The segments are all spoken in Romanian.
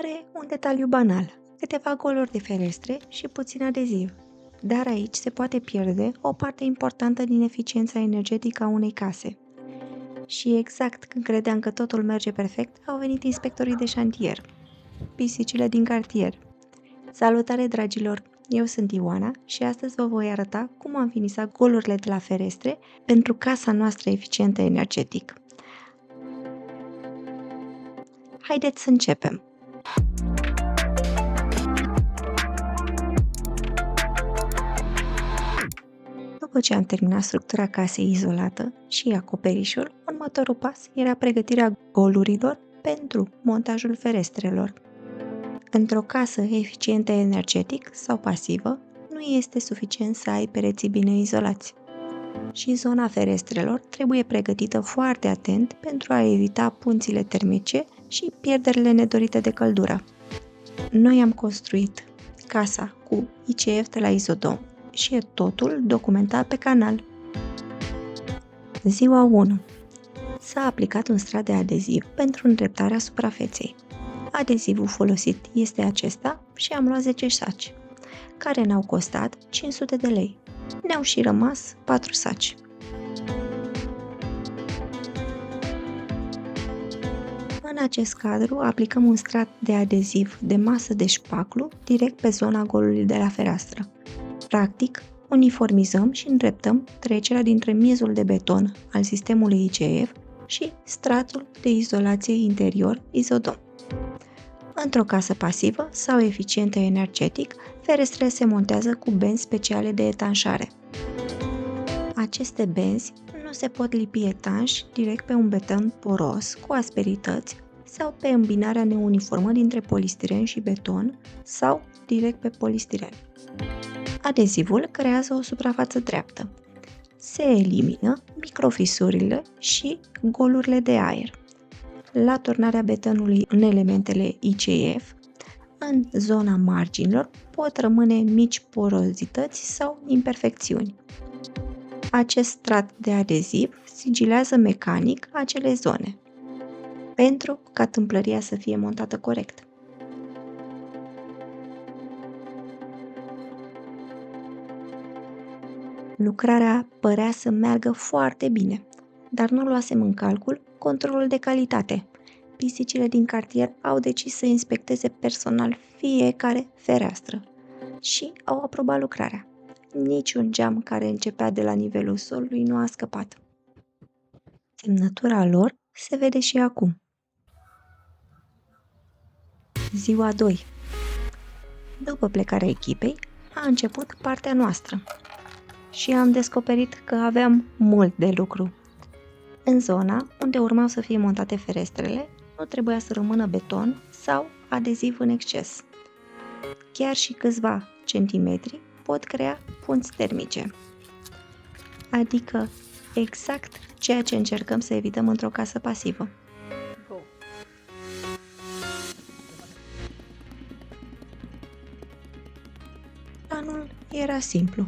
Pare un detaliu banal, câteva goluri de ferestre și puțin adeziv. Dar aici se poate pierde o parte importantă din eficiența energetică a unei case. Și exact când credeam că totul merge perfect, au venit inspectorii de șantier, pisicile din cartier. Salutare, dragilor! Eu sunt Ioana și astăzi vă voi arăta cum am finisat golurile de la ferestre pentru casa noastră eficientă energetic. Haideți să începem! După ce am terminat structura casei izolată și acoperișul, următorul pas era pregătirea golurilor pentru montajul ferestrelor. Într-o casă eficientă energetic sau pasivă, nu este suficient să ai pereții bine izolați. Și zona ferestrelor trebuie pregătită foarte atent pentru a evita punțile termice și pierderile nedorite de căldură. Noi am construit casa cu ICF de la Isodom și e totul documentat pe canal. Ziua 1. S-a aplicat un strat de adeziv pentru îndreptarea suprafeței. Adezivul folosit este acesta și am luat 10 saci, care ne-au costat 500 de lei. Ne-au și rămas 4 saci. În acest cadru aplicăm un strat de adeziv de masă de șpaclu direct pe zona golului de la fereastră. Practic, uniformizăm și îndreptăm trecerea dintre miezul de beton al sistemului ICF și stratul de izolație interior Isodom. Într-o casă pasivă sau eficientă energetic, ferestrele se montează cu benzi speciale de etanșare. Aceste benzi nu se pot lipi etanși direct pe un beton poros cu asperități sau pe îmbinarea neuniformă dintre polistiren și beton sau direct pe polistiren. Adezivul creează o suprafață dreaptă. Se elimină microfisurile și golurile de aer. La turnarea betonului în elementele ICF, în zona marginilor pot rămâne mici porozități sau imperfecțiuni. Acest strat de adeziv sigilează mecanic acele zone, pentru ca tâmplăria să fie montată corect. Lucrarea părea să meargă foarte bine, dar nu luasem în calcul controlul de calitate. Pisicile din cartier au decis să inspecteze personal fiecare fereastră și au aprobat lucrarea. Niciun geam care începea de la nivelul solului nu a scăpat. Semnătura lor se vede și acum. Ziua 2. După plecarea echipei, a început partea noastră și am descoperit că aveam mult de lucru. În zona unde urmau să fie montate ferestrele, nu trebuia să rămână beton sau adeziv în exces. Chiar și câțiva centimetri pot crea punți termice. Adică exact ceea ce încercăm să evităm într-o casă pasivă. Planul era simplu.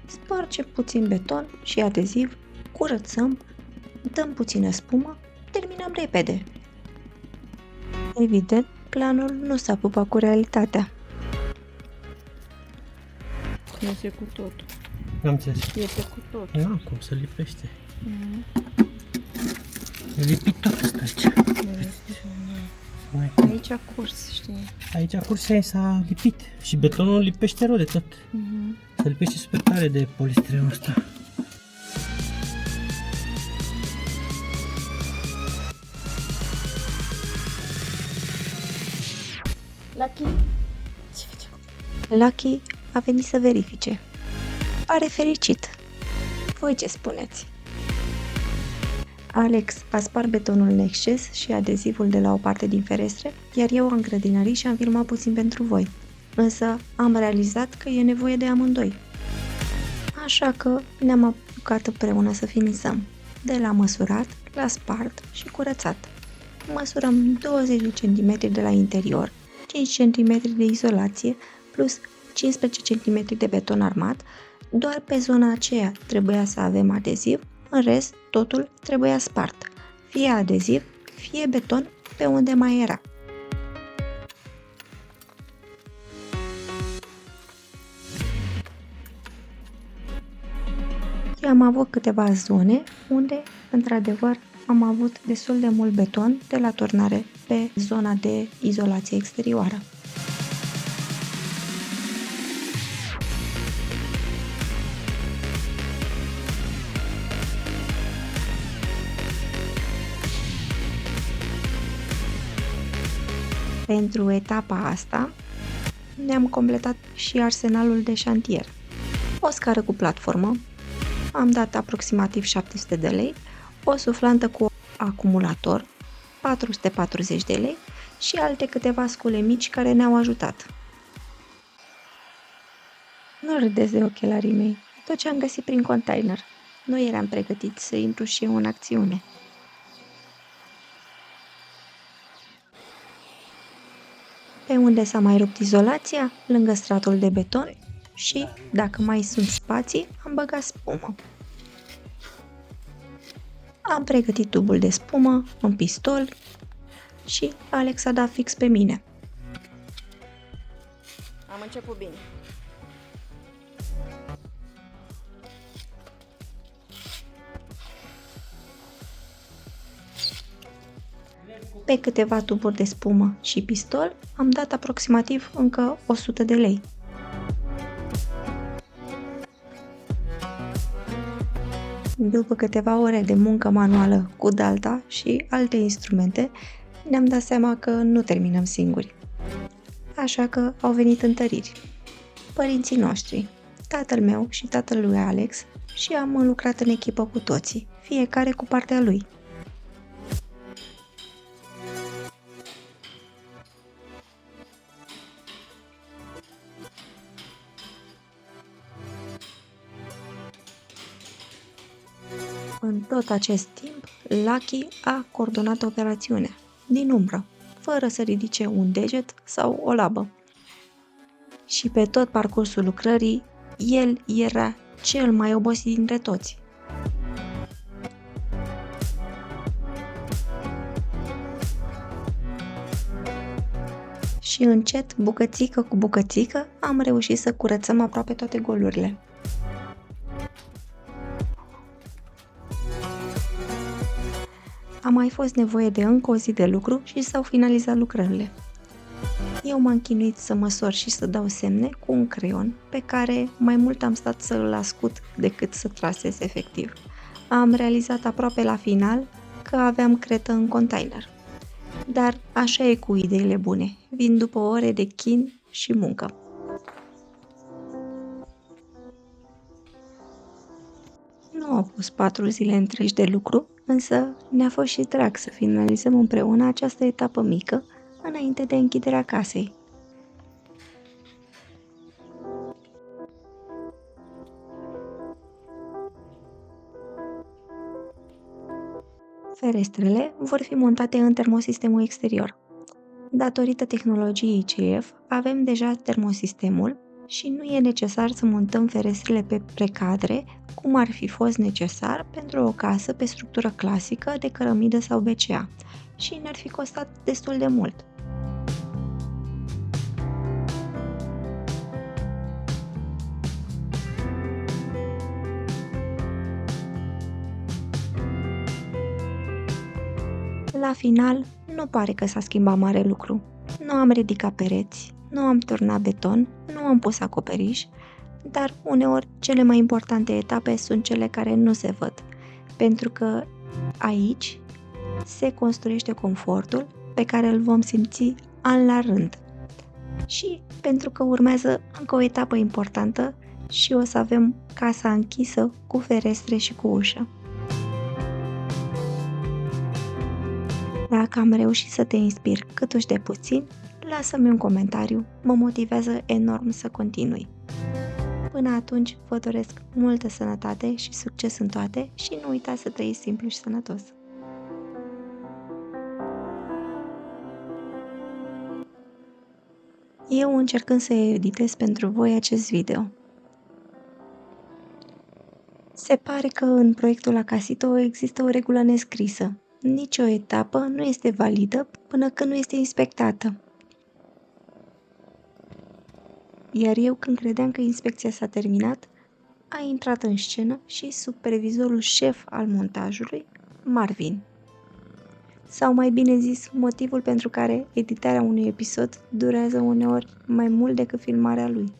Spargem puțin beton și adeziv, curățăm, dăm puțină spumă, terminăm repede. Evident, planul nu s-a pupat cu realitatea. Iese cu tot. N-am înțeles. Iese cu tot. Nu, cum să lipește. E lipit tot ăsta aici. Aici a curs, știi? Aici cursia s-a lipit și betonul lipește rău de tot. Se lipește super tare de polistirenul ăsta. Lucky. Lucky a venit să verifice. Pare fericit. Voi ce spuneți? Alex a spart betonul în exces și adezivul de la o parte din ferestre, iar eu am grădinărit și am filmat puțin pentru voi. Însă am realizat că e nevoie de amândoi. Așa că ne-am apucat împreună să finisăm. De la măsurat, la spart și curățat. Măsurăm 20 de cm de la interior, 5 cm de izolație, plus 15 cm de beton armat. Doar pe zona aceea trebuia să avem adeziv, în rest totul trebuia spart, fie adeziv, fie beton pe unde mai era. Și am avut câteva zone unde, într-adevăr, am avut destul de mult beton de la turnare pe zona de izolație exterioară. Pentru etapa asta ne-am completat și arsenalul de șantier. O scară cu platformă, am dat aproximativ 700 de lei, o suflantă cu acumulator, 440 de lei și alte câteva scule mici care ne-au ajutat. Nu râdeți de ochelarii mei, tot ce am găsit prin container. Nu eram pregătit să intru și eu în acțiune. Pe unde s-a mai rupt izolația, lângă stratul de beton și, dacă mai sunt spații, am băgat spumă. Am pregătit tubul de spumă, un pistol și Alex a dat fix pe mine. Am început bine. Pe câteva tuburi de spumă și pistol am dat aproximativ încă 100 de lei. După câteva ore de muncă manuală cu dalta și alte instrumente, ne-am dat seama că nu terminăm singuri. Așa că au venit întăriri. Părinții noștri, tatăl meu și tatăl lui Alex, și am lucrat în echipă cu toții, fiecare cu partea lui. În tot acest timp, Lucky a coordonat operațiunea, din umbră, fără să ridice un deget sau o labă. Și pe tot parcursul lucrării, el era cel mai obosit dintre toți. Și încet, bucățică cu bucățică, am reușit să curățăm aproape toate golurile. A mai fost nevoie de încă o zi de lucru și s-au finalizat lucrările. Eu m-am chinuit să măsor și să dau semne cu un creion pe care mai mult am stat să îl ascut decât să trasez efectiv. Am realizat aproape la final că aveam cretă în container. Dar așa e cu ideile bune, vin după ore de chin și muncă. Nu au fost 4 zile întregi de lucru, însă ne-a fost și drag să finalizăm împreună această etapă mică înainte de închiderea casei. Ferestrele vor fi montate în termosistemul exterior. Datorită tehnologiei ICF, avem deja termosistemul și nu e necesar să montăm ferestrele pe precadre, cum ar fi fost necesar pentru o casă pe structură clasică de cărămidă sau BCA și ne-ar fi costat destul de mult. La final, nu pare că s-a schimbat mare lucru. Nu am ridicat pereți, nu am turnat beton, nu am pus acoperiș, dar uneori cele mai importante etape sunt cele care nu se văd, pentru că aici se construiește confortul pe care îl vom simți an la rând. Și pentru că urmează încă o etapă importantă și o să avem casa închisă cu ferestre și cu ușă. Dacă am reușit să te inspir câtuși de puțin, lasă-mi un comentariu, mă motivează enorm să continui. Până atunci, vă doresc multă sănătate și succes în toate și nu uitați să trăiți simplu și sănătos. Eu încercând să editez pentru voi acest video. Se pare că în proiectul Acasito există o regulă nescrisă. Nici o etapă nu este validă până când nu este inspectată. Iar eu, când credeam că inspecția s-a terminat, a intrat în scenă și supervizorul șef al montajului, Marvin. Sau mai bine zis, motivul pentru care editarea unui episod durează uneori mai mult decât filmarea lui.